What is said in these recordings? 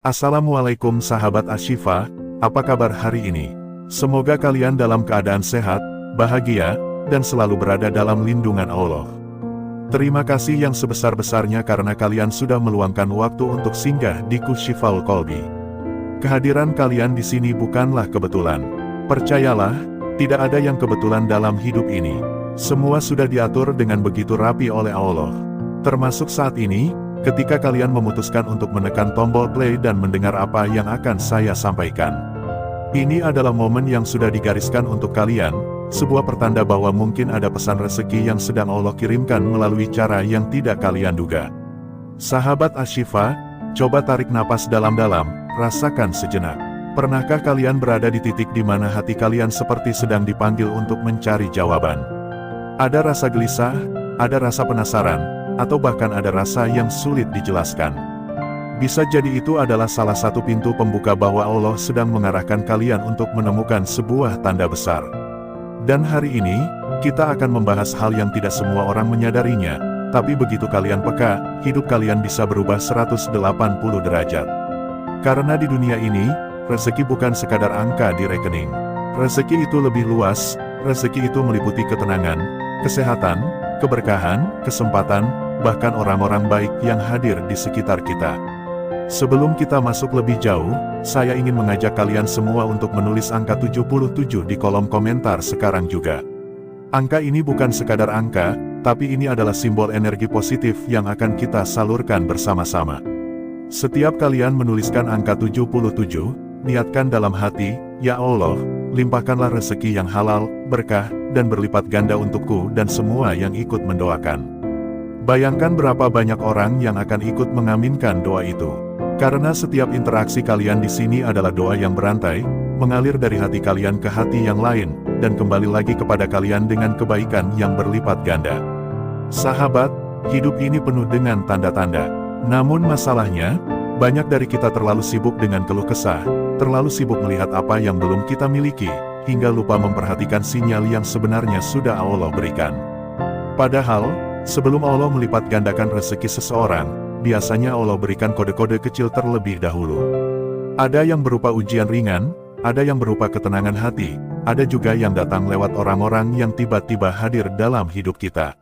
Assalamualaikum sahabat Ashifa, apa kabar hari ini? Semoga kalian dalam keadaan sehat, bahagia, dan selalu berada dalam lindungan Allah. Terima kasih yang sebesar-besarnya karena kalian sudah meluangkan waktu untuk singgah di Kushifaul Qalbi. Kehadiran kalian di sini bukanlah kebetulan. Percayalah, tidak ada yang kebetulan dalam hidup ini. Semua sudah diatur dengan begitu rapi oleh Allah. Termasuk saat ini, ketika kalian memutuskan untuk menekan tombol play dan mendengar apa yang akan saya sampaikan. Ini adalah momen yang sudah digariskan untuk kalian, sebuah pertanda bahwa mungkin ada pesan rezeki yang sedang Allah kirimkan melalui cara yang tidak kalian duga. Sahabat Ashifa, coba tarik napas dalam-dalam, rasakan sejenak. Pernahkah kalian berada di titik di mana hati kalian seperti sedang dipanggil untuk mencari jawaban? Ada rasa gelisah, ada rasa penasaran, atau bahkan ada rasa yang sulit dijelaskan. Bisa jadi itu adalah salah satu pintu pembuka bahwa Allah sedang mengarahkan kalian untuk menemukan sebuah tanda besar. Dan hari ini, kita akan membahas hal yang tidak semua orang menyadarinya, tapi begitu kalian peka, hidup kalian bisa berubah 180 derajat. Karena di dunia ini, rezeki bukan sekadar angka di rekening. Rezeki itu lebih luas, rezeki itu meliputi ketenangan, kesehatan, keberkahan, kesempatan, bahkan orang-orang baik yang hadir di sekitar kita. Sebelum kita masuk lebih jauh, saya ingin mengajak kalian semua untuk menulis angka 77 di kolom komentar sekarang juga. Angka ini bukan sekadar angka, tapi ini adalah simbol energi positif yang akan kita salurkan bersama-sama. Setiap kalian menuliskan angka 77, niatkan dalam hati, "Ya Allah, limpahkanlah rezeki yang halal, berkah, dan berlipat ganda untukku dan semua yang ikut mendoakan." Bayangkan berapa banyak orang yang akan ikut mengaminkan doa itu. Karena setiap interaksi kalian di sini adalah doa yang berantai, mengalir dari hati kalian ke hati yang lain, dan kembali lagi kepada kalian dengan kebaikan yang berlipat ganda. Sahabat, hidup ini penuh dengan tanda-tanda. Namun masalahnya, banyak dari kita terlalu sibuk dengan keluh kesah, terlalu sibuk melihat apa yang belum kita miliki, hingga lupa memperhatikan sinyal yang sebenarnya sudah Allah berikan. Padahal, sebelum Allah melipat gandakan rezeki seseorang, biasanya Allah berikan kode-kode kecil terlebih dahulu. Ada yang berupa ujian ringan, ada yang berupa ketenangan hati, ada juga yang datang lewat orang-orang yang tiba-tiba hadir dalam hidup kita.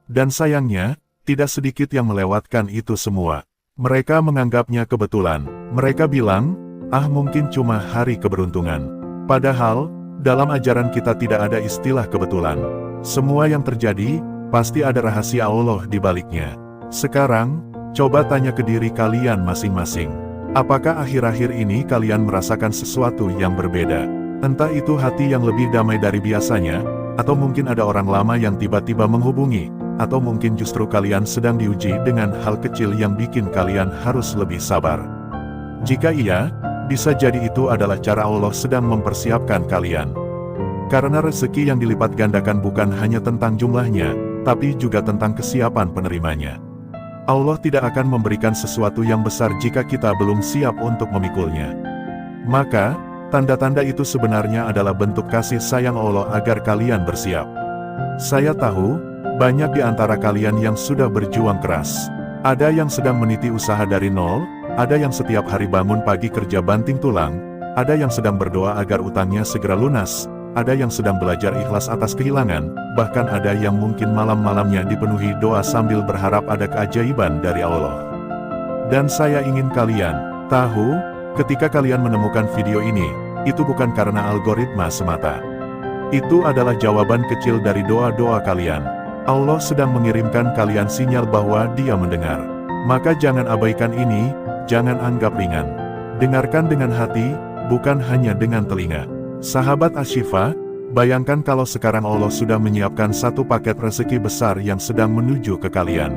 Dan sayangnya, tidak sedikit yang melewatkan itu semua. Mereka menganggapnya kebetulan. Mereka bilang, mungkin cuma hari keberuntungan. Padahal, dalam ajaran kita tidak ada istilah kebetulan. Semua yang terjadi, pasti ada rahasia Allah di baliknya. Sekarang, coba tanya ke diri kalian masing-masing. Apakah akhir-akhir ini kalian merasakan sesuatu yang berbeda? Entah itu hati yang lebih damai dari biasanya, atau mungkin ada orang lama yang tiba-tiba menghubungi, atau mungkin justru kalian sedang diuji dengan hal kecil yang bikin kalian harus lebih sabar. Jika iya, bisa jadi itu adalah cara Allah sedang mempersiapkan kalian. Karena rezeki yang dilipat gandakan bukan hanya tentang jumlahnya, tapi juga tentang kesiapan penerimanya. Allah tidak akan memberikan sesuatu yang besar jika kita belum siap untuk memikulnya. Maka, tanda-tanda itu sebenarnya adalah bentuk kasih sayang Allah agar kalian bersiap. Saya tahu, banyak di antara kalian yang sudah berjuang keras. Ada yang sedang meniti usaha dari nol, ada yang setiap hari bangun pagi kerja banting tulang, ada yang sedang berdoa agar utangnya segera lunas, ada yang sedang belajar ikhlas atas kehilangan, bahkan ada yang mungkin malam-malamnya dipenuhi doa sambil berharap ada keajaiban dari Allah. Dan saya ingin kalian tahu, ketika kalian menemukan video ini, itu bukan karena algoritma semata. Itu adalah jawaban kecil dari doa-doa kalian. Allah sedang mengirimkan kalian sinyal bahwa Dia mendengar. Maka jangan abaikan ini, jangan anggap ringan. Dengarkan dengan hati, bukan hanya dengan telinga. Sahabat Ashifa, bayangkan kalau sekarang Allah sudah menyiapkan satu paket rezeki besar yang sedang menuju ke kalian.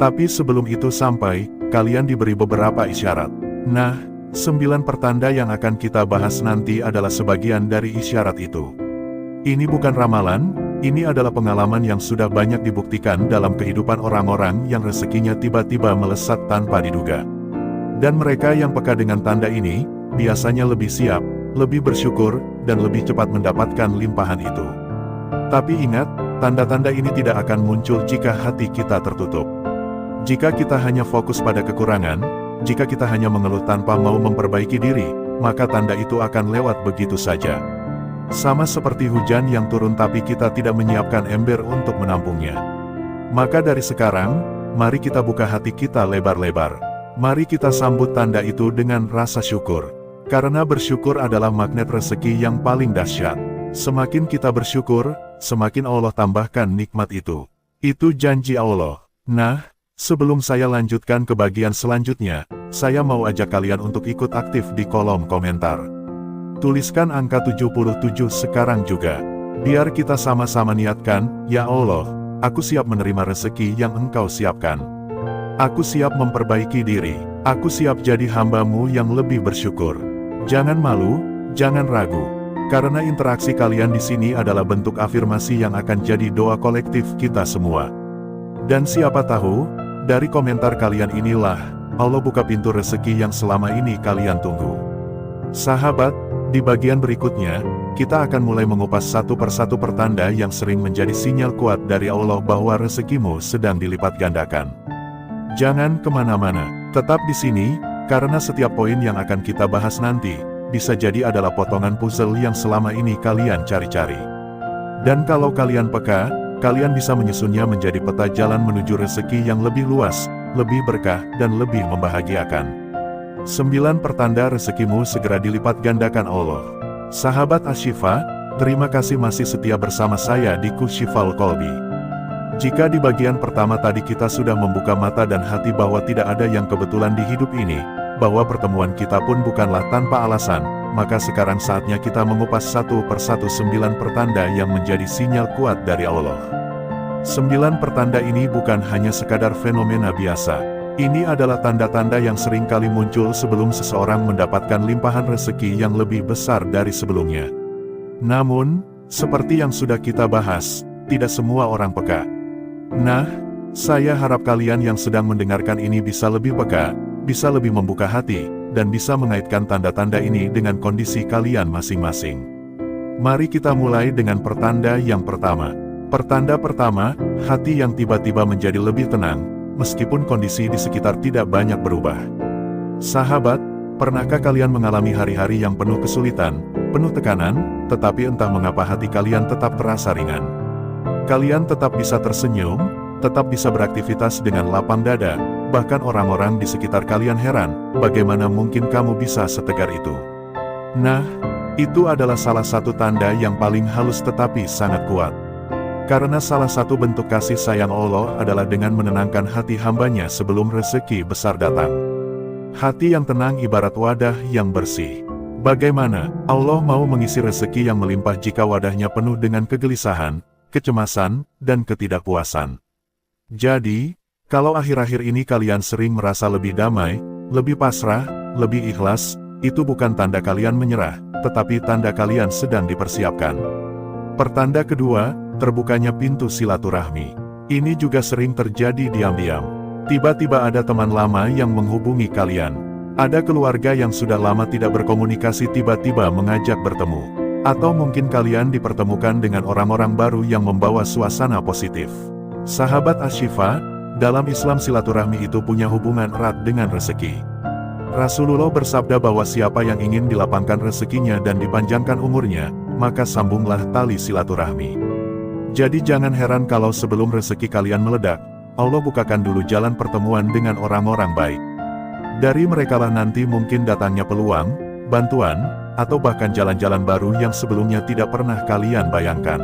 Tapi sebelum itu sampai, kalian diberi beberapa isyarat. Nah, 9 pertanda yang akan kita bahas nanti adalah sebagian dari isyarat itu. Ini bukan ramalan, ini adalah pengalaman yang sudah banyak dibuktikan dalam kehidupan orang-orang yang rezekinya tiba-tiba melesat tanpa diduga. Dan mereka yang peka dengan tanda ini, biasanya lebih siap, lebih bersyukur, dan lebih cepat mendapatkan limpahan itu. Tapi ingat, tanda-tanda ini tidak akan muncul jika hati kita tertutup. Jika kita hanya fokus pada kekurangan, jika kita hanya mengeluh tanpa mau memperbaiki diri, maka tanda itu akan lewat begitu saja. Sama seperti hujan yang turun tapi kita tidak menyiapkan ember untuk menampungnya. Maka dari sekarang, mari kita buka hati kita lebar-lebar. Mari kita sambut tanda itu dengan rasa syukur. Karena bersyukur adalah magnet rezeki yang paling dahsyat. Semakin kita bersyukur, semakin Allah tambahkan nikmat itu. Itu janji Allah. Nah, sebelum saya lanjutkan ke bagian selanjutnya, saya mau ajak kalian untuk ikut aktif di kolom komentar. Tuliskan angka 77 sekarang juga. Biar kita sama-sama niatkan, ya Allah, aku siap menerima rezeki yang Engkau siapkan. Aku siap memperbaiki diri. Aku siap jadi hamba-Mu yang lebih bersyukur. Jangan malu, jangan ragu. Karena interaksi kalian di sini adalah bentuk afirmasi yang akan jadi doa kolektif kita semua. Dan siapa tahu, dari komentar kalian inilah Allah buka pintu rezeki yang selama ini kalian tunggu. Sahabat, di bagian berikutnya, kita akan mulai mengupas satu persatu pertanda yang sering menjadi sinyal kuat dari Allah bahwa rezekimu sedang dilipat gandakan. Jangan kemana-mana, tetap di sini, karena setiap poin yang akan kita bahas nanti, bisa jadi adalah potongan puzzle yang selama ini kalian cari-cari. Dan kalau kalian peka, kalian bisa menyusunnya menjadi peta jalan menuju rezeki yang lebih luas, lebih berkah, dan lebih membahagiakan. 9 pertanda rezekimu segera dilipat gandakan Allah. Sahabat Asy-Syifa, terima kasih masih setia bersama saya di Kusyifal Qalbi. Jika di bagian pertama tadi kita sudah membuka mata dan hati bahwa tidak ada yang kebetulan di hidup ini, bahwa pertemuan kita pun bukanlah tanpa alasan, maka sekarang saatnya kita mengupas satu persatu 9 pertanda yang menjadi sinyal kuat dari Allah. 9 pertanda ini bukan hanya sekadar fenomena biasa. Ini adalah tanda-tanda yang sering kali muncul sebelum seseorang mendapatkan limpahan rezeki yang lebih besar dari sebelumnya. Namun, seperti yang sudah kita bahas, tidak semua orang peka. Nah, saya harap kalian yang sedang mendengarkan ini bisa lebih peka, bisa lebih membuka hati, dan bisa mengaitkan tanda-tanda ini dengan kondisi kalian masing-masing. Mari kita mulai dengan pertanda yang pertama. Pertanda pertama, hati yang tiba-tiba menjadi lebih tenang, meskipun kondisi di sekitar tidak banyak berubah. Sahabat, pernahkah kalian mengalami hari-hari yang penuh kesulitan, penuh tekanan, tetapi entah mengapa hati kalian tetap terasa ringan? Kalian tetap bisa tersenyum, tetap bisa beraktivitas dengan lapang dada, bahkan orang-orang di sekitar kalian heran, bagaimana mungkin kamu bisa setegar itu? Nah, itu adalah salah satu tanda yang paling halus tetapi sangat kuat. Karena salah satu bentuk kasih sayang Allah adalah dengan menenangkan hati hambanya sebelum rezeki besar datang. Hati yang tenang ibarat wadah yang bersih. Bagaimana Allah mau mengisi rezeki yang melimpah jika wadahnya penuh dengan kegelisahan, kecemasan, dan ketidakpuasan? Jadi, kalau akhir-akhir ini kalian sering merasa lebih damai, lebih pasrah, lebih ikhlas, itu bukan tanda kalian menyerah, tetapi tanda kalian sedang dipersiapkan. Pertanda kedua, terbukanya pintu silaturahmi. Ini juga sering terjadi diam-diam. Tiba-tiba ada teman lama yang menghubungi kalian. Ada keluarga yang sudah lama tidak berkomunikasi tiba-tiba mengajak bertemu. Atau mungkin kalian dipertemukan dengan orang-orang baru yang membawa suasana positif. Sahabat Asy-Syifa, dalam Islam silaturahmi itu punya hubungan erat dengan rezeki. Rasulullah bersabda bahwa siapa yang ingin dilapangkan rezekinya dan dipanjangkan umurnya, maka sambunglah tali silaturahmi. Jadi jangan heran kalau sebelum rezeki kalian meledak, Allah bukakan dulu jalan pertemuan dengan orang-orang baik. Dari merekalah nanti mungkin datangnya peluang, bantuan, atau bahkan jalan-jalan baru yang sebelumnya tidak pernah kalian bayangkan.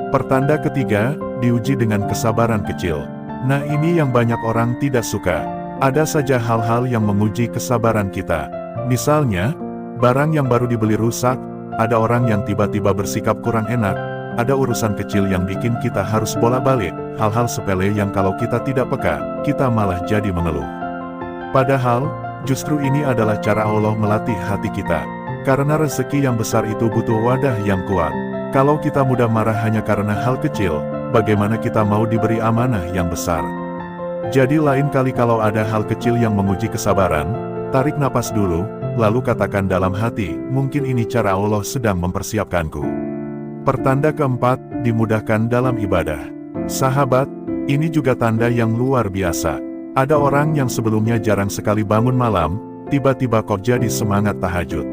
Pertanda ketiga, diuji dengan kesabaran kecil. Nah ini yang banyak orang tidak suka. Ada saja hal-hal yang menguji kesabaran kita. Misalnya, barang yang baru dibeli rusak, ada orang yang tiba-tiba bersikap kurang enak, ada urusan kecil yang bikin kita harus bolak-balik, hal-hal sepele yang kalau kita tidak peka, kita malah jadi mengeluh. Padahal, justru ini adalah cara Allah melatih hati kita. Karena rezeki yang besar itu butuh wadah yang kuat. Kalau kita mudah marah hanya karena hal kecil, bagaimana kita mau diberi amanah yang besar? Jadi lain kali kalau ada hal kecil yang menguji kesabaran, tarik napas dulu, lalu katakan dalam hati, mungkin ini cara Allah sedang mempersiapkanku. Pertanda keempat, dimudahkan dalam ibadah. Sahabat, ini juga tanda yang luar biasa. Ada orang yang sebelumnya jarang sekali bangun malam, tiba-tiba kok jadi semangat tahajud.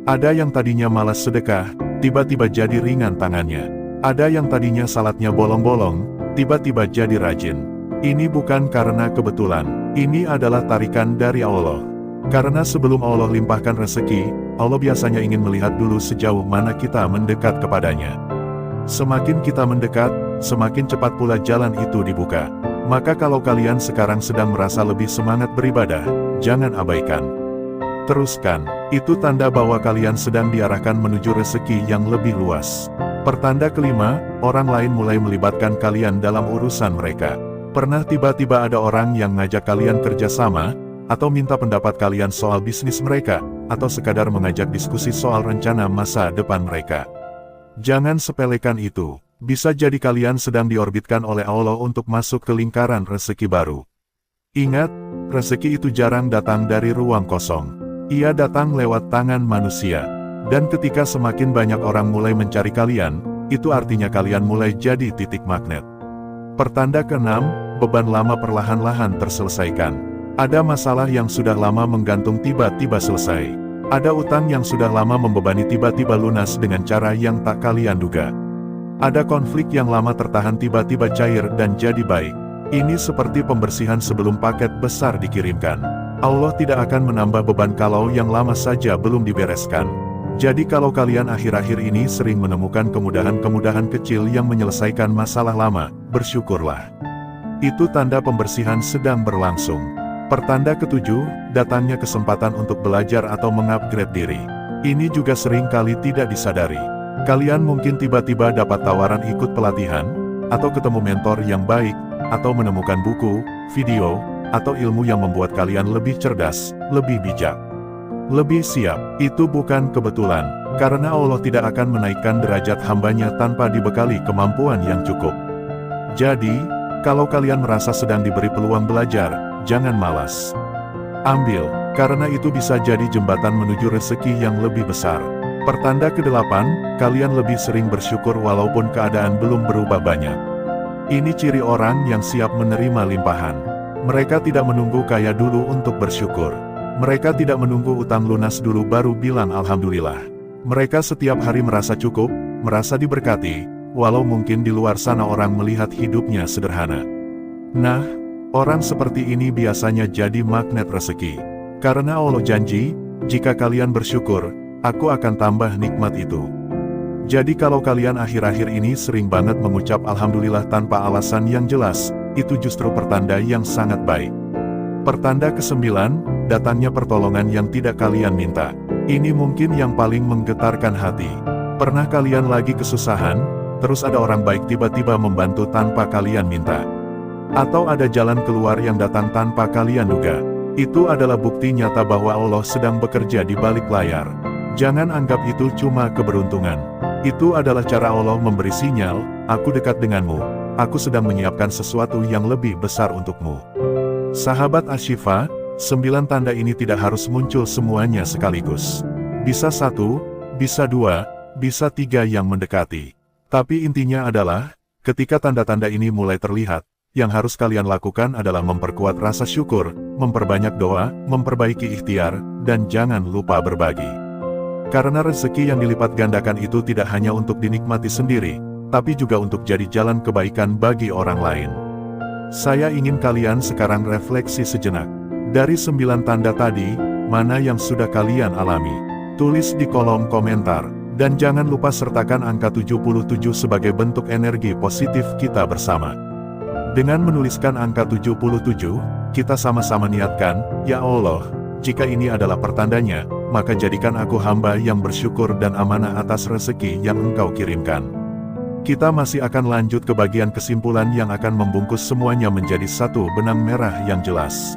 Ada yang tadinya malas sedekah, tiba-tiba jadi ringan tangannya. Ada yang tadinya salatnya bolong-bolong, tiba-tiba jadi rajin. Ini bukan karena kebetulan, ini adalah tarikan dari Allah. Karena sebelum Allah limpahkan rezeki, Allah biasanya ingin melihat dulu sejauh mana kita mendekat kepadanya. Semakin kita mendekat, semakin cepat pula jalan itu dibuka. Maka kalau kalian sekarang sedang merasa lebih semangat beribadah, jangan abaikan. Teruskan, itu tanda bahwa kalian sedang diarahkan menuju rezeki yang lebih luas. Pertanda kelima, orang lain mulai melibatkan kalian dalam urusan mereka. Pernah tiba-tiba ada orang yang ngajak kalian kerjasama, atau minta pendapat kalian soal bisnis mereka, atau sekadar mengajak diskusi soal rencana masa depan mereka. Jangan sepelekan itu. Bisa jadi kalian sedang diorbitkan oleh Allah untuk masuk ke lingkaran rezeki baru. Ingat, rezeki itu jarang datang dari ruang kosong. Ia datang lewat tangan manusia. Dan ketika semakin banyak orang mulai mencari kalian, itu artinya kalian mulai jadi titik magnet. Pertanda keenam, beban lama perlahan-lahan terselesaikan. Ada masalah yang sudah lama menggantung tiba-tiba selesai. Ada utang yang sudah lama membebani tiba-tiba lunas dengan cara yang tak kalian duga. Ada konflik yang lama tertahan tiba-tiba cair dan jadi baik. Ini seperti pembersihan sebelum paket besar dikirimkan. Allah tidak akan menambah beban kalau yang lama saja belum dibereskan. Jadi kalau kalian akhir-akhir ini sering menemukan kemudahan-kemudahan kecil yang menyelesaikan masalah lama, bersyukurlah. Itu tanda pembersihan sedang berlangsung. Pertanda ketujuh, datangnya kesempatan untuk belajar atau mengupgrade diri. Ini juga sering kali tidak disadari. Kalian mungkin tiba-tiba dapat tawaran ikut pelatihan, atau ketemu mentor yang baik, atau menemukan buku, video, atau ilmu yang membuat kalian lebih cerdas, lebih bijak, lebih siap. Itu bukan kebetulan, karena Allah tidak akan menaikkan derajat hambanya tanpa dibekali kemampuan yang cukup. Jadi, kalau kalian merasa sedang diberi peluang belajar, jangan malas. Ambil, karena itu bisa jadi jembatan menuju rezeki yang lebih besar. Pertanda ke-8, kalian lebih sering bersyukur walaupun keadaan belum berubah banyak. Ini ciri orang yang siap menerima limpahan. Mereka tidak menunggu kaya dulu untuk bersyukur. Mereka tidak menunggu utang lunas dulu baru bilang alhamdulillah. Mereka setiap hari merasa cukup, merasa diberkati, walau mungkin di luar sana orang melihat hidupnya sederhana. Nah, orang seperti ini biasanya jadi magnet rezeki. Karena Allah janji, jika kalian bersyukur, aku akan tambah nikmat itu. Jadi kalau kalian akhir-akhir ini sering banget mengucap alhamdulillah tanpa alasan yang jelas, itu justru pertanda yang sangat baik. Pertanda ke-9, datangnya pertolongan yang tidak kalian minta. Ini mungkin yang paling menggetarkan hati. Pernah kalian lagi kesusahan, terus ada orang baik tiba-tiba membantu tanpa kalian minta. Atau ada jalan keluar yang datang tanpa kalian duga. Itu adalah bukti nyata bahwa Allah sedang bekerja di balik layar. Jangan anggap itu cuma keberuntungan. Itu adalah cara Allah memberi sinyal, aku dekat denganmu, aku sedang menyiapkan sesuatu yang lebih besar untukmu. Sahabat Ashifa, 9 tanda ini tidak harus muncul semuanya sekaligus. Bisa 1, bisa 2, bisa 3 yang mendekati. Tapi intinya adalah, ketika tanda-tanda ini mulai terlihat, yang harus kalian lakukan adalah memperkuat rasa syukur, memperbanyak doa, memperbaiki ikhtiar, dan jangan lupa berbagi. Karena rezeki yang dilipat gandakan itu tidak hanya untuk dinikmati sendiri, tapi juga untuk jadi jalan kebaikan bagi orang lain. Saya ingin kalian sekarang refleksi sejenak. Dari 9 tanda tadi, mana yang sudah kalian alami? Tulis di kolom komentar. Dan jangan lupa sertakan angka 77 sebagai bentuk energi positif kita bersama. Dengan menuliskan angka 77, kita sama-sama niatkan, ya Allah, jika ini adalah pertandanya, maka jadikan aku hamba yang bersyukur dan amanah atas rezeki yang Engkau kirimkan. Kita masih akan lanjut ke bagian kesimpulan yang akan membungkus semuanya menjadi satu benang merah yang jelas.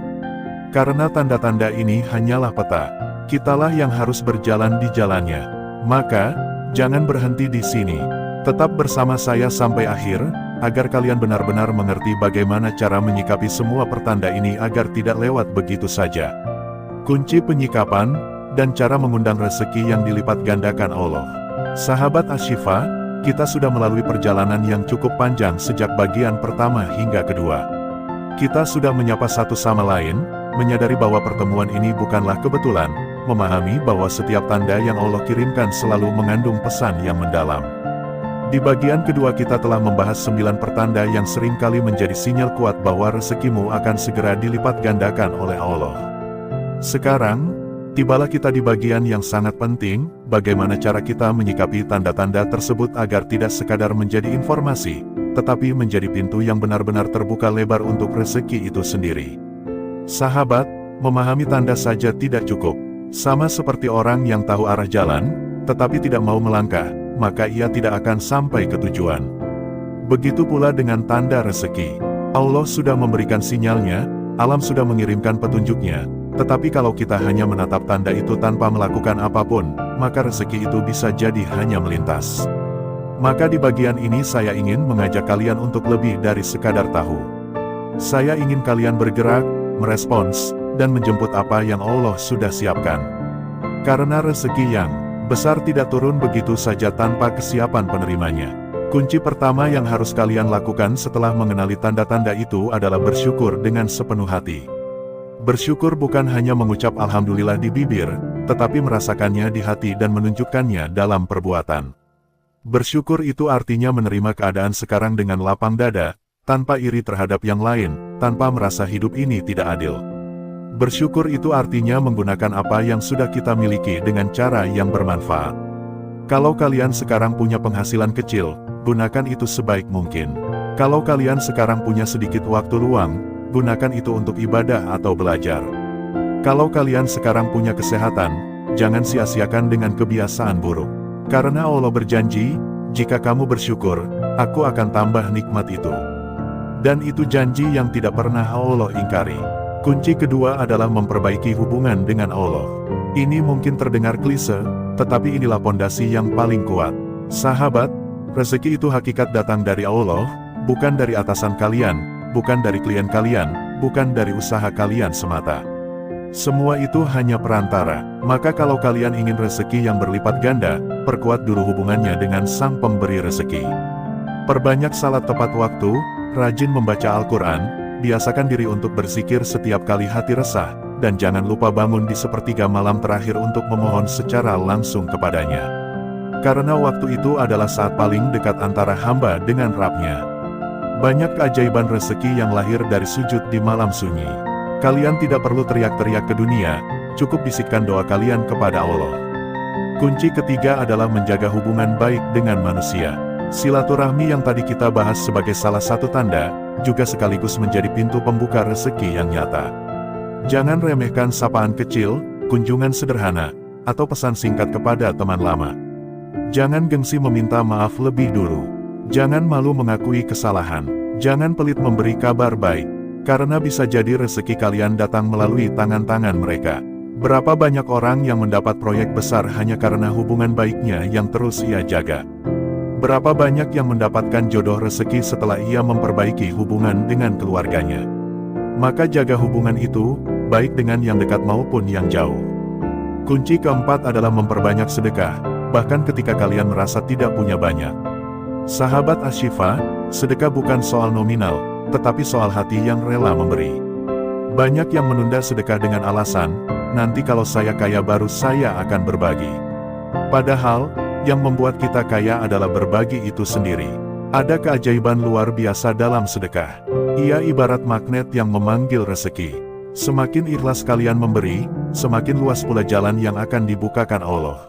Karena tanda-tanda ini hanyalah peta, kitalah yang harus berjalan di jalannya. Maka, jangan berhenti di sini. Tetap bersama saya sampai akhir, agar kalian benar-benar mengerti bagaimana cara menyikapi semua pertanda ini agar tidak lewat begitu saja. Kunci penyikapan, dan cara mengundang rezeki yang dilipat gandakan Allah. Sahabat Ashifa, kita sudah melalui perjalanan yang cukup panjang sejak bagian pertama hingga kedua. Kita sudah menyapa satu sama lain, menyadari bahwa pertemuan ini bukanlah kebetulan, memahami bahwa setiap tanda yang Allah kirimkan selalu mengandung pesan yang mendalam. Di bagian kedua kita telah membahas 9 pertanda yang seringkali menjadi sinyal kuat bahwa rezekimu akan segera dilipat gandakan oleh Allah. Sekarang, tibalah kita di bagian yang sangat penting, bagaimana cara kita menyikapi tanda-tanda tersebut agar tidak sekadar menjadi informasi, tetapi menjadi pintu yang benar-benar terbuka lebar untuk rezeki itu sendiri. Sahabat, memahami tanda saja tidak cukup. Sama seperti orang yang tahu arah jalan, tetapi tidak mau melangkah, maka ia tidak akan sampai ke tujuan. Begitu pula dengan tanda rezeki. Allah sudah memberikan sinyalnya, alam sudah mengirimkan petunjuknya, tetapi kalau kita hanya menatap tanda itu tanpa melakukan apapun, maka rezeki itu bisa jadi hanya melintas. Maka di bagian ini saya ingin mengajak kalian untuk lebih dari sekadar tahu. Saya ingin kalian bergerak, merespons, dan menjemput apa yang Allah sudah siapkan. Karena rezeki yang besar tidak turun begitu saja tanpa kesiapan penerimanya. Kunci pertama yang harus kalian lakukan setelah mengenali tanda-tanda itu adalah bersyukur dengan sepenuh hati. Bersyukur bukan hanya mengucap alhamdulillah di bibir, tetapi merasakannya di hati dan menunjukkannya dalam perbuatan. Bersyukur itu artinya menerima keadaan sekarang dengan lapang dada, tanpa iri terhadap yang lain, tanpa merasa hidup ini tidak adil. Bersyukur itu artinya menggunakan apa yang sudah kita miliki dengan cara yang bermanfaat. Kalau kalian sekarang punya penghasilan kecil, gunakan itu sebaik mungkin. Kalau kalian sekarang punya sedikit waktu luang, gunakan itu untuk ibadah atau belajar. Kalau kalian sekarang punya kesehatan, jangan sia-siakan dengan kebiasaan buruk. Karena Allah berjanji, jika kamu bersyukur, aku akan tambah nikmat itu. Dan itu janji yang tidak pernah Allah ingkari. Kunci kedua adalah memperbaiki hubungan dengan Allah. Ini mungkin terdengar klise, tetapi inilah pondasi yang paling kuat. Sahabat, rezeki itu hakikat datang dari Allah, bukan dari atasan kalian, bukan dari klien kalian, bukan dari usaha kalian semata. Semua itu hanya perantara. Maka kalau kalian ingin rezeki yang berlipat ganda, perkuat dulu hubungannya dengan Sang Pemberi rezeki. Perbanyak salat tepat waktu, rajin membaca Al-Quran, biasakan diri untuk berzikir setiap kali hati resah, dan jangan lupa bangun di sepertiga malam terakhir untuk memohon secara langsung kepadanya. Karena waktu itu adalah saat paling dekat antara hamba dengan Rabb-Nya. Banyak keajaiban rezeki yang lahir dari sujud di malam sunyi. Kalian tidak perlu teriak-teriak ke dunia, cukup bisikkan doa kalian kepada Allah. Kunci ketiga adalah menjaga hubungan baik dengan manusia. Silaturahmi yang tadi kita bahas sebagai salah satu tanda, juga sekaligus menjadi pintu pembuka rezeki yang nyata. Jangan remehkan sapaan kecil, kunjungan sederhana, atau pesan singkat kepada teman lama. Jangan gengsi meminta maaf lebih dulu. Jangan malu mengakui kesalahan. Jangan pelit memberi kabar baik, karena bisa jadi rezeki kalian datang melalui tangan-tangan mereka. Berapa banyak orang yang mendapat proyek besar hanya karena hubungan baiknya yang terus ia jaga. Berapa banyak yang mendapatkan jodoh rezeki setelah ia memperbaiki hubungan dengan keluarganya. Maka jaga hubungan itu, baik dengan yang dekat maupun yang jauh. Kunci keempat adalah memperbanyak sedekah, bahkan ketika kalian merasa tidak punya banyak. Sahabat Ashifa, sedekah bukan soal nominal, tetapi soal hati yang rela memberi. Banyak yang menunda sedekah dengan alasan, nanti kalau saya kaya baru saya akan berbagi. Padahal, yang membuat kita kaya adalah berbagi itu sendiri. Ada keajaiban luar biasa dalam sedekah. Ia ibarat magnet yang memanggil rezeki. Semakin ikhlas kalian memberi, semakin luas pula jalan yang akan dibukakan Allah.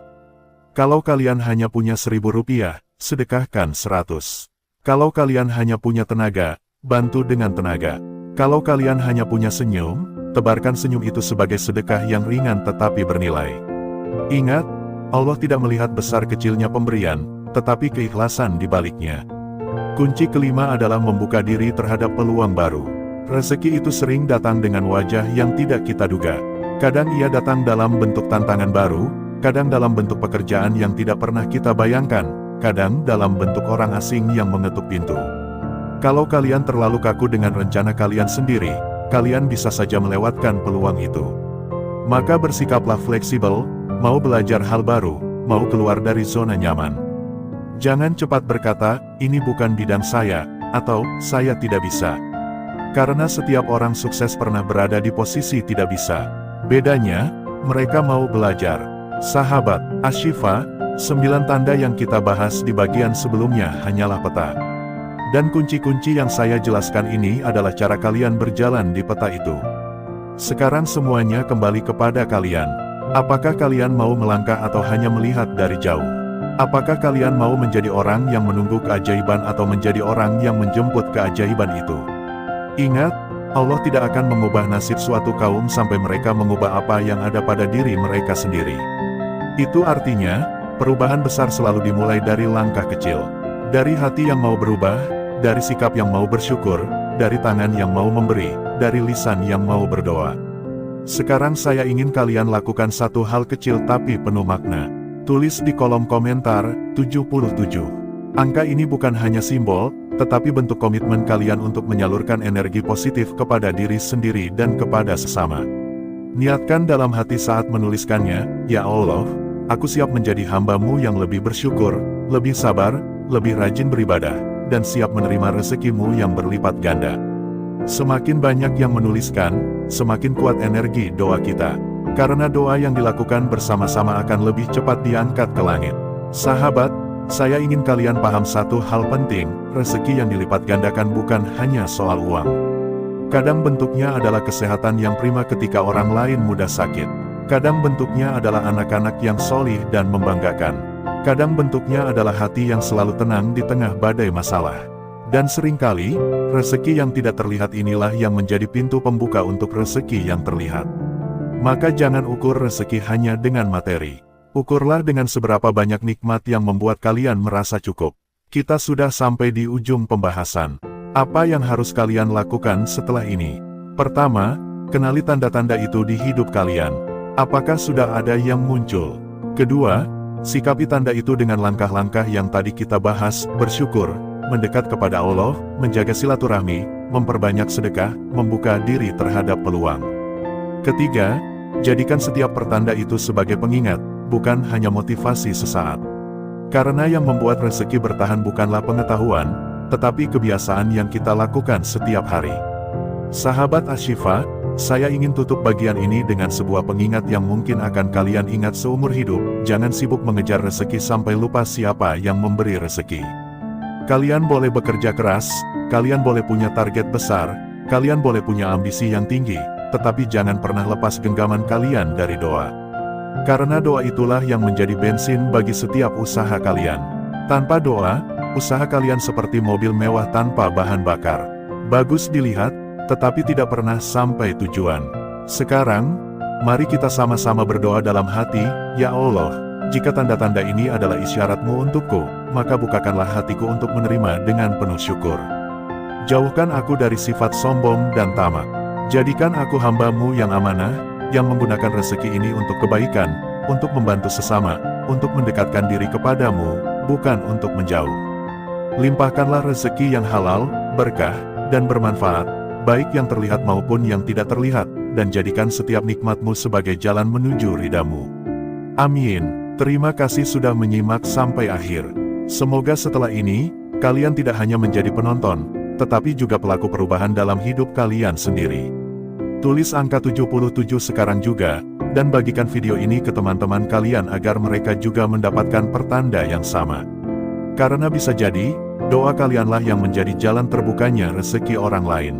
Kalau kalian hanya punya 1.000 rupiah, sedekahkan 100. Kalau kalian hanya punya tenaga, bantu dengan tenaga. Kalau kalian hanya punya senyum, tebarkan senyum itu sebagai sedekah yang ringan tetapi bernilai. Ingat, Allah tidak melihat besar kecilnya pemberian, tetapi keikhlasan di baliknya. Kunci kelima adalah membuka diri terhadap peluang baru. Rezeki itu sering datang dengan wajah yang tidak kita duga. Kadang ia datang dalam bentuk tantangan baru, kadang dalam bentuk pekerjaan yang tidak pernah kita bayangkan, kadang dalam bentuk orang asing yang mengetuk pintu. Kalau kalian terlalu kaku dengan rencana kalian sendiri, kalian bisa saja melewatkan peluang itu. Maka bersikaplah fleksibel, mau belajar hal baru, mau keluar dari zona nyaman. Jangan cepat berkata, ini bukan bidang saya, atau saya tidak bisa. Karena setiap orang sukses pernah berada di posisi tidak bisa. Bedanya, mereka mau belajar. Sahabat Ashifa, 9 tanda yang kita bahas di bagian sebelumnya hanyalah peta. Dan kunci-kunci yang saya jelaskan ini adalah cara kalian berjalan di peta itu. Sekarang semuanya kembali kepada kalian. Apakah kalian mau melangkah atau hanya melihat dari jauh? Apakah kalian mau menjadi orang yang menunggu keajaiban atau menjadi orang yang menjemput keajaiban itu? Ingat, Allah tidak akan mengubah nasib suatu kaum sampai mereka mengubah apa yang ada pada diri mereka sendiri. Itu artinya, perubahan besar selalu dimulai dari langkah kecil. Dari hati yang mau berubah, dari sikap yang mau bersyukur, dari tangan yang mau memberi, dari lisan yang mau berdoa. Sekarang saya ingin kalian lakukan satu hal kecil tapi penuh makna. Tulis di kolom komentar, 77. Angka ini bukan hanya simbol, tetapi bentuk komitmen kalian untuk menyalurkan energi positif kepada diri sendiri dan kepada sesama. Niatkan dalam hati saat menuliskannya, ya Allah, aku siap menjadi hamba-Mu yang lebih bersyukur, lebih sabar, lebih rajin beribadah, dan siap menerima rezekimu yang berlipat ganda. Semakin banyak yang menuliskan, semakin kuat energi doa kita. Karena doa yang dilakukan bersama-sama akan lebih cepat diangkat ke langit. Sahabat, saya ingin kalian paham satu hal penting, rezeki yang dilipat gandakan bukan hanya soal uang. Kadang bentuknya adalah kesehatan yang prima ketika orang lain mudah sakit. Kadang bentuknya adalah anak-anak yang solih dan membanggakan. Kadang bentuknya adalah hati yang selalu tenang di tengah badai masalah. Dan seringkali, rezeki yang tidak terlihat inilah yang menjadi pintu pembuka untuk rezeki yang terlihat. Maka jangan ukur rezeki hanya dengan materi. Ukurlah dengan seberapa banyak nikmat yang membuat kalian merasa cukup. Kita sudah sampai di ujung pembahasan. Apa yang harus kalian lakukan setelah ini? Pertama, kenali tanda-tanda itu di hidup kalian. Apakah sudah ada yang muncul? Kedua, sikapi tanda itu dengan langkah-langkah yang tadi kita bahas, bersyukur, mendekat kepada Allah, menjaga silaturahmi, memperbanyak sedekah, membuka diri terhadap peluang. Ketiga, jadikan setiap pertanda itu sebagai pengingat, bukan hanya motivasi sesaat. Karena yang membuat rezeki bertahan bukanlah pengetahuan, tetapi kebiasaan yang kita lakukan setiap hari. Sahabat Ashifa, saya ingin tutup bagian ini dengan sebuah pengingat yang mungkin akan kalian ingat seumur hidup. Jangan sibuk mengejar rezeki sampai lupa siapa yang memberi rezeki. Kalian boleh bekerja keras, kalian boleh punya target besar, kalian boleh punya ambisi yang tinggi, tetapi jangan pernah lepas genggaman kalian dari doa. Karena doa itulah yang menjadi bensin bagi setiap usaha kalian. Tanpa doa, usaha kalian seperti mobil mewah tanpa bahan bakar. Bagus dilihat, tetapi tidak pernah sampai tujuan. Sekarang, mari kita sama-sama berdoa dalam hati, ya Allah, jika tanda-tanda ini adalah isyarat-Mu untukku, maka bukakanlah hatiku untuk menerima dengan penuh syukur. Jauhkan aku dari sifat sombong dan tamak. Jadikan aku hamba-Mu yang amanah, yang menggunakan rezeki ini untuk kebaikan, untuk membantu sesama, untuk mendekatkan diri kepadamu, bukan untuk menjauh. Limpahkanlah rezeki yang halal, berkah, dan bermanfaat, baik yang terlihat maupun yang tidak terlihat, dan jadikan setiap nikmat-Mu sebagai jalan menuju ridha-Mu. Amin. Terima kasih sudah menyimak sampai akhir. Semoga setelah ini, kalian tidak hanya menjadi penonton, tetapi juga pelaku perubahan dalam hidup kalian sendiri. Tulis angka 77 sekarang juga, dan bagikan video ini ke teman-teman kalian agar mereka juga mendapatkan pertanda yang sama. Karena bisa jadi, doa kalianlah yang menjadi jalan terbukanya rezeki orang lain.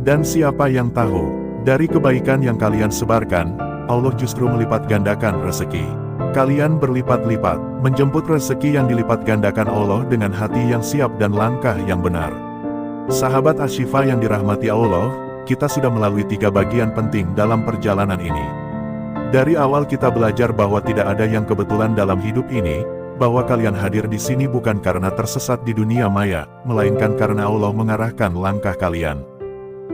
Dan siapa yang tahu, dari kebaikan yang kalian sebarkan, Allah justru melipat gandakan rezeki. Kalian berlipat-lipat, menjemput rezeki yang dilipat gandakan Allah dengan hati yang siap dan langkah yang benar. Sahabat Ashifa yang dirahmati Allah, kita sudah melalui 3 bagian penting dalam perjalanan ini. Dari awal kita belajar bahwa tidak ada yang kebetulan dalam hidup ini, bahwa kalian hadir di sini bukan karena tersesat di dunia maya, melainkan karena Allah mengarahkan langkah kalian.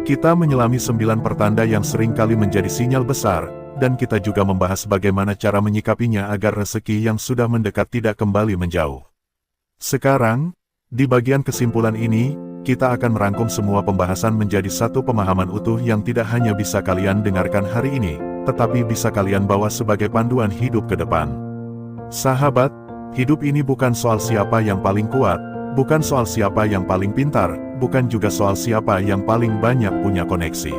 Kita menyelami 9 pertanda yang sering kali menjadi sinyal besar, dan kita juga membahas bagaimana cara menyikapinya agar rezeki yang sudah mendekat tidak kembali menjauh. Sekarang, di bagian kesimpulan ini, kita akan merangkum semua pembahasan menjadi satu pemahaman utuh yang tidak hanya bisa kalian dengarkan hari ini, tetapi bisa kalian bawa sebagai panduan hidup ke depan. Sahabat, hidup ini bukan soal siapa yang paling kuat, bukan soal siapa yang paling pintar, bukan juga soal siapa yang paling banyak punya koneksi.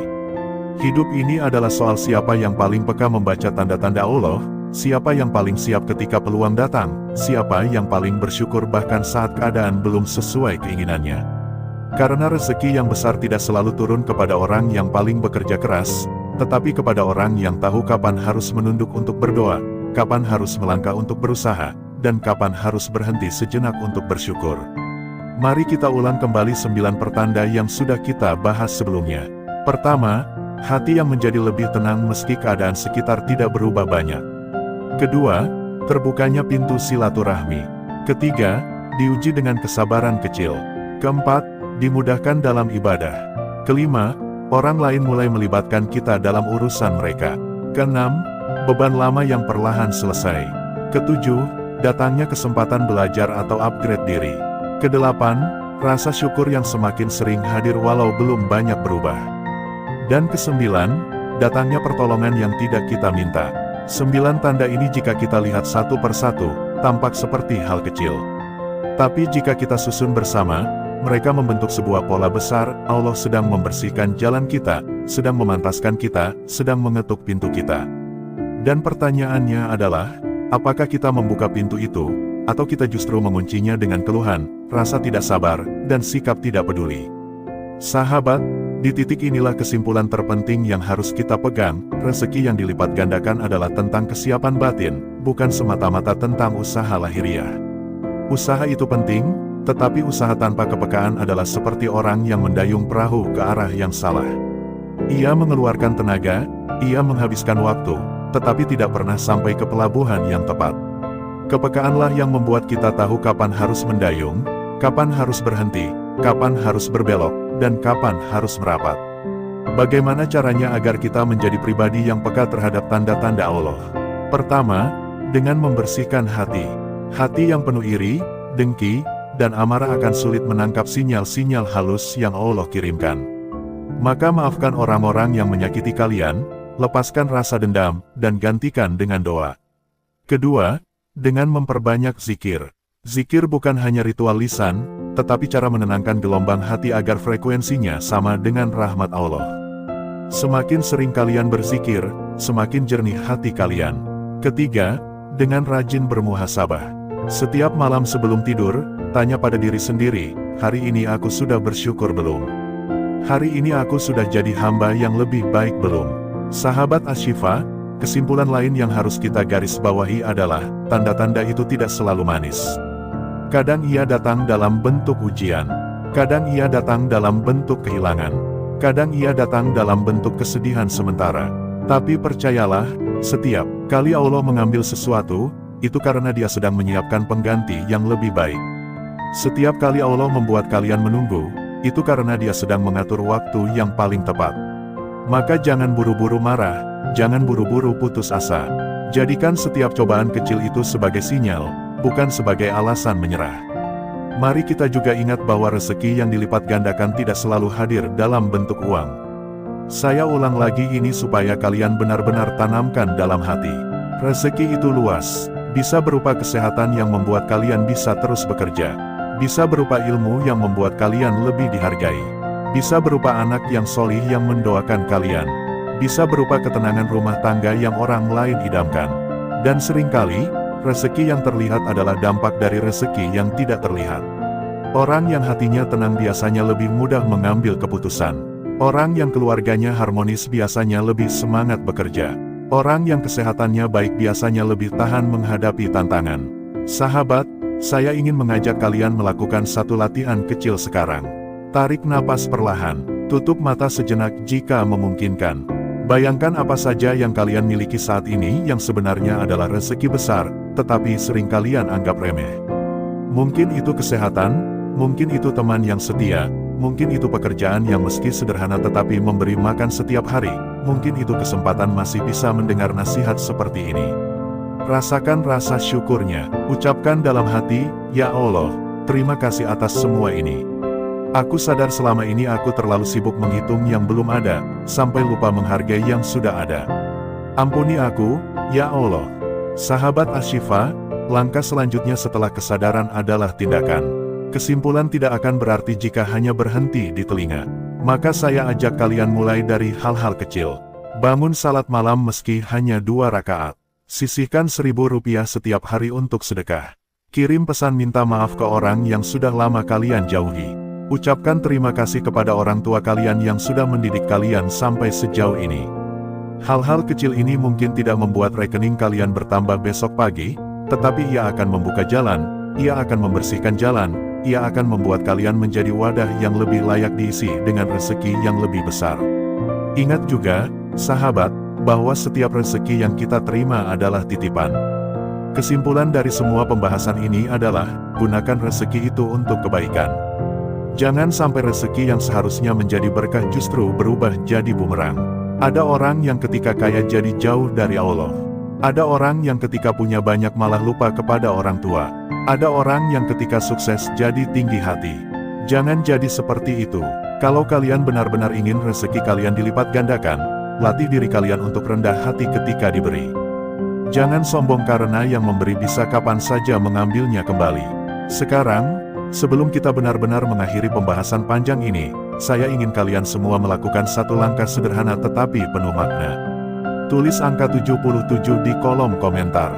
Hidup ini adalah soal siapa yang paling peka membaca tanda-tanda Allah, siapa yang paling siap ketika peluang datang, siapa yang paling bersyukur bahkan saat keadaan belum sesuai keinginannya. Karena rezeki yang besar tidak selalu turun kepada orang yang paling bekerja keras, tetapi kepada orang yang tahu kapan harus menunduk untuk berdoa, kapan harus melangkah untuk berusaha, dan kapan harus berhenti sejenak untuk bersyukur. Mari kita ulang kembali 9 pertanda yang sudah kita bahas sebelumnya. Pertama, hati yang menjadi lebih tenang meski keadaan sekitar tidak berubah banyak. Kedua, terbukanya pintu silaturahmi. Ketiga, diuji dengan kesabaran kecil. Keempat, dimudahkan dalam ibadah. Kelima, orang lain mulai melibatkan kita dalam urusan mereka. Keenam, beban lama yang perlahan selesai. Ketujuh, datangnya kesempatan belajar atau upgrade diri. Kedelapan, rasa syukur yang semakin sering hadir walau belum banyak berubah. Dan kesembilan, datangnya pertolongan yang tidak kita minta. 9 tanda ini jika kita lihat satu persatu, tampak seperti hal kecil. Tapi jika kita susun bersama, mereka membentuk sebuah pola besar. Allah sedang membersihkan jalan kita, sedang memantaskan kita, sedang mengetuk pintu kita. Dan pertanyaannya adalah, apakah kita membuka pintu itu, atau kita justru menguncinya dengan keluhan, rasa tidak sabar, dan sikap tidak peduli? Sahabat, di titik inilah kesimpulan terpenting yang harus kita pegang. Rezeki yang dilipat gandakan adalah tentang kesiapan batin, bukan semata-mata tentang usaha lahiriah. Usaha itu penting, tetapi usaha tanpa kepekaan adalah seperti orang yang mendayung perahu ke arah yang salah. Ia mengeluarkan tenaga, ia menghabiskan waktu, tetapi tidak pernah sampai ke pelabuhan yang tepat. Kepekaanlah yang membuat kita tahu kapan harus mendayung, kapan harus berhenti, kapan harus berbelok, dan kapan harus merapat. Bagaimana caranya agar kita menjadi pribadi yang peka terhadap tanda-tanda Allah? Pertama, dengan membersihkan hati. Hati yang penuh iri, dengki, dan amarah akan sulit menangkap sinyal-sinyal halus yang Allah kirimkan. Maka maafkan orang-orang yang menyakiti kalian, lepaskan rasa dendam, dan gantikan dengan doa. Kedua, dengan memperbanyak zikir. Zikir bukan hanya ritual lisan, tetapi cara menenangkan gelombang hati agar frekuensinya sama dengan rahmat Allah. Semakin sering kalian berzikir, semakin jernih hati kalian. Ketiga, dengan rajin bermuhasabah. Setiap malam sebelum tidur, tanya pada diri sendiri, hari ini aku sudah bersyukur belum? Hari ini aku sudah jadi hamba yang lebih baik belum? Sahabat Asy-Syifa, kesimpulan lain yang harus kita garis bawahi adalah, tanda-tanda itu tidak selalu manis. Kadang ia datang dalam bentuk ujian. Kadang ia datang dalam bentuk kehilangan. Kadang ia datang dalam bentuk kesedihan sementara. Tapi percayalah, setiap kali Allah mengambil sesuatu, itu karena Dia sedang menyiapkan pengganti yang lebih baik. Setiap kali Allah membuat kalian menunggu, itu karena Dia sedang mengatur waktu yang paling tepat. Maka jangan buru-buru marah, jangan buru-buru putus asa. Jadikan setiap cobaan kecil itu sebagai sinyal, bukan sebagai alasan menyerah. Mari kita juga ingat bahwa rezeki yang dilipat gandakan tidak selalu hadir dalam bentuk uang. Saya ulang lagi ini supaya kalian benar-benar tanamkan dalam hati. Rezeki itu luas, bisa berupa kesehatan yang membuat kalian bisa terus bekerja. Bisa berupa ilmu yang membuat kalian lebih dihargai. Bisa berupa anak yang solih yang mendoakan kalian. Bisa berupa ketenangan rumah tangga yang orang lain idamkan. Dan seringkali, rezeki yang terlihat adalah dampak dari rezeki yang tidak terlihat. Orang yang hatinya tenang biasanya lebih mudah mengambil keputusan. Orang yang keluarganya harmonis biasanya lebih semangat bekerja. Orang yang kesehatannya baik biasanya lebih tahan menghadapi tantangan. Sahabat, saya ingin mengajak kalian melakukan satu latihan kecil sekarang. Tarik napas perlahan, tutup mata sejenak jika memungkinkan. Bayangkan apa saja yang kalian miliki saat ini yang sebenarnya adalah rezeki besar, tetapi sering kalian anggap remeh. Mungkin itu kesehatan, mungkin itu teman yang setia, mungkin itu pekerjaan yang meski sederhana tetapi memberi makan setiap hari, mungkin itu kesempatan masih bisa mendengar nasihat seperti ini. Rasakan rasa syukurnya, ucapkan dalam hati, "Ya Allah, terima kasih atas semua ini. Aku sadar selama ini aku terlalu sibuk menghitung yang belum ada, sampai lupa menghargai yang sudah ada. Ampuni aku, ya Allah." Sahabat Asy-Syifa, langkah selanjutnya setelah kesadaran adalah tindakan. Kesimpulan tidak akan berarti jika hanya berhenti di telinga. Maka saya ajak kalian mulai dari hal-hal kecil. Bangun salat malam meski hanya 2 rakaat. Sisihkan Rp1.000 setiap hari untuk sedekah. Kirim pesan minta maaf ke orang yang sudah lama kalian jauhi. Ucapkan terima kasih kepada orang tua kalian yang sudah mendidik kalian sampai sejauh ini. Hal-hal kecil ini mungkin tidak membuat rekening kalian bertambah besok pagi, tetapi ia akan membuka jalan, ia akan membersihkan jalan, ia akan membuat kalian menjadi wadah yang lebih layak diisi dengan rezeki yang lebih besar. Ingat juga, sahabat, bahwa setiap rezeki yang kita terima adalah titipan. Kesimpulan dari semua pembahasan ini adalah, gunakan rezeki itu untuk kebaikan. Jangan sampai rezeki yang seharusnya menjadi berkah justru berubah jadi bumerang. Ada orang yang ketika kaya jadi jauh dari Allah. Ada orang yang ketika punya banyak malah lupa kepada orang tua. Ada orang yang ketika sukses jadi tinggi hati. Jangan jadi seperti itu. Kalau kalian benar-benar ingin rezeki kalian dilipat gandakan, latih diri kalian untuk rendah hati ketika diberi. Jangan sombong karena yang memberi bisa kapan saja mengambilnya kembali. Sekarang, sebelum kita benar-benar mengakhiri pembahasan panjang ini, saya ingin kalian semua melakukan satu langkah sederhana tetapi penuh makna. Tulis angka 77 di kolom komentar.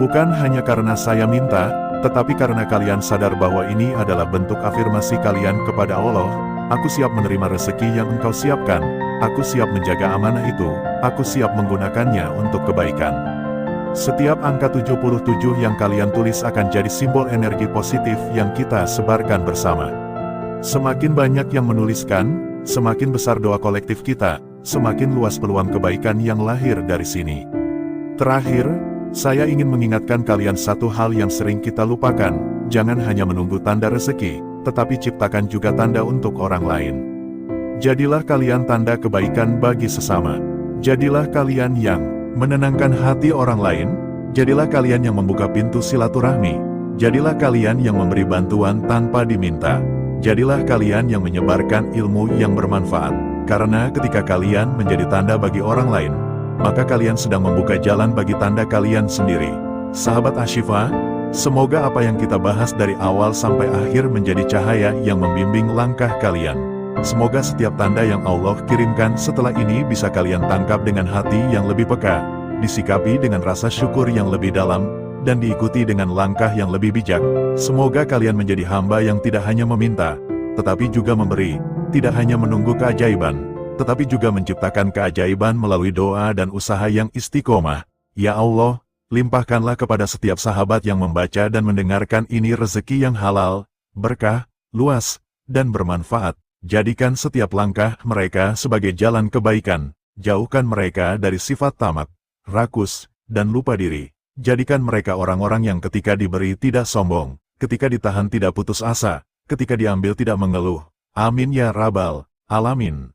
Bukan hanya karena saya minta, tetapi karena kalian sadar bahwa ini adalah bentuk afirmasi kalian kepada Allah. Aku siap menerima rezeki yang Engkau siapkan, aku siap menjaga amanah itu, aku siap menggunakannya untuk kebaikan. Setiap angka 77 yang kalian tulis akan jadi simbol energi positif yang kita sebarkan bersama. Semakin banyak yang menuliskan, semakin besar doa kolektif kita, semakin luas peluang kebaikan yang lahir dari sini. Terakhir, saya ingin mengingatkan kalian satu hal yang sering kita lupakan, jangan hanya menunggu tanda rezeki, tetapi ciptakan juga tanda untuk orang lain. Jadilah kalian tanda kebaikan bagi sesama. Jadilah kalian yang menenangkan hati orang lain, jadilah kalian yang membuka pintu silaturahmi, jadilah kalian yang memberi bantuan tanpa diminta, jadilah kalian yang menyebarkan ilmu yang bermanfaat, karena ketika kalian menjadi tanda bagi orang lain, maka kalian sedang membuka jalan bagi tanda kalian sendiri. Sahabat Ashifa, semoga apa yang kita bahas dari awal sampai akhir menjadi cahaya yang membimbing langkah kalian. Semoga setiap tanda yang Allah kirimkan setelah ini bisa kalian tangkap dengan hati yang lebih peka, disikapi dengan rasa syukur yang lebih dalam, dan diikuti dengan langkah yang lebih bijak. Semoga kalian menjadi hamba yang tidak hanya meminta, tetapi juga memberi, tidak hanya menunggu keajaiban, tetapi juga menciptakan keajaiban melalui doa dan usaha yang istiqomah. Ya Allah, limpahkanlah kepada setiap sahabat yang membaca dan mendengarkan ini rezeki yang halal, berkah, luas, dan bermanfaat. Jadikan setiap langkah mereka sebagai jalan kebaikan. Jauhkan mereka dari sifat tamak, rakus, dan lupa diri. Jadikan mereka orang-orang yang ketika diberi tidak sombong, ketika ditahan tidak putus asa, ketika diambil tidak mengeluh. Amin ya Rabbal Alamin.